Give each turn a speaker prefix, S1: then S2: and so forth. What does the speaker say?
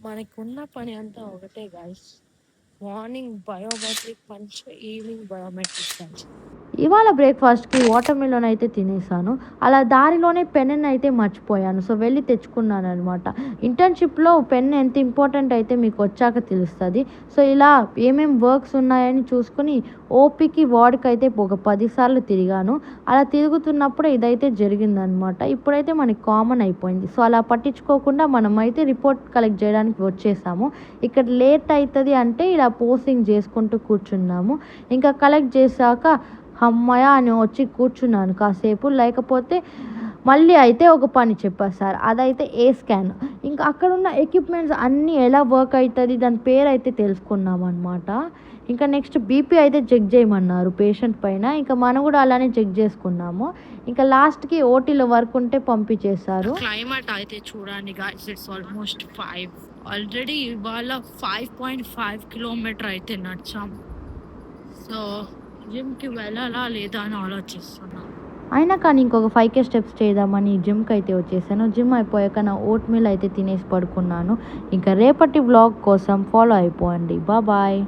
S1: మనకున్న పని అంతా ఒకటే guys. Morning biometric punch, evening biometric punch.
S2: ఇవాళ బ్రేక్ఫాస్ట్కి వాటర్ మిలన్ అయితే తినేసాను. అలా దారిలోనే పెన్ అయితే మర్చిపోయాను. సో వెళ్ళి తెచ్చుకున్నాను అనమాట. ఇంటర్న్షిప్లో పెన్ ఎంత ఇంపార్టెంట్ అయితే మీకు వచ్చాక తెలుస్తుంది. సో ఇలా ఏమేమి వర్క్స్ ఉన్నాయని చూసుకుని ఓపికి వార్డ్కి అయితే ఒక 10 సార్లు తిరిగాను. అలా తిరుగుతున్నప్పుడు ఇదైతే జరిగిందనమాట. ఇప్పుడైతే మనకి కామన్ అయిపోయింది. సో అలా పట్టించుకోకుండా మనం అయితే రిపోర్ట్ కలెక్ట్ చేయడానికి వచ్చేసాము. ఇక్కడ లేట్ అవుతుంది అంటే ఇలా పోస్టింగ్ చేసుకుంటూ కూర్చున్నాము. ఇంకా కలెక్ట్ చేశాక హమ్మయ్య అని వచ్చి కూర్చున్నాను కాసేపు. లేకపోతే మళ్ళీ అయితే ఒక పని చెప్పారు సార్, అదైతే ఏ స్కాన్. ఇంకా అక్కడ ఉన్న ఎక్విప్మెంట్స్ అన్నీ ఎలా వర్క్ అవుతుంది దాని పేరు అయితే తెలుసుకున్నాం అనమాట. ఇంకా నెక్స్ట్ బీపీ అయితే చెక్ చేయమన్నారు పేషెంట్ పైన. ఇంకా మనం కూడా అలానే చెక్ చేసుకున్నాము. ఇంకా లాస్ట్కి ఓటీలో వర్క్ ఉంటే పంపించేశారు.
S1: క్లైమేట్ అయితే చూడండి గాయ్స్, ఇట్స్ ఆల్మోస్ట్ 5. ఆల్రెడీ ఇవాళ 5.5 కిలోమీటర్ అయితే నడిచాం. సో జిమ్కి వెళ్ళాలా లేదా అని ఆలోచిస్తున్నాను.
S2: అయినా కానీ ఇంకొక 5K స్టెప్స్ చేద్దామని జిమ్కి అయితే వచ్చేసాను. జిమ్ అయిపోయాక నా ఓట్ మీల్ అయితే తినేసి పడుకున్నాను. ఇంకా రేపటి వ్లాగ్ కోసం ఫాలో అయిపోండి. బాయ్.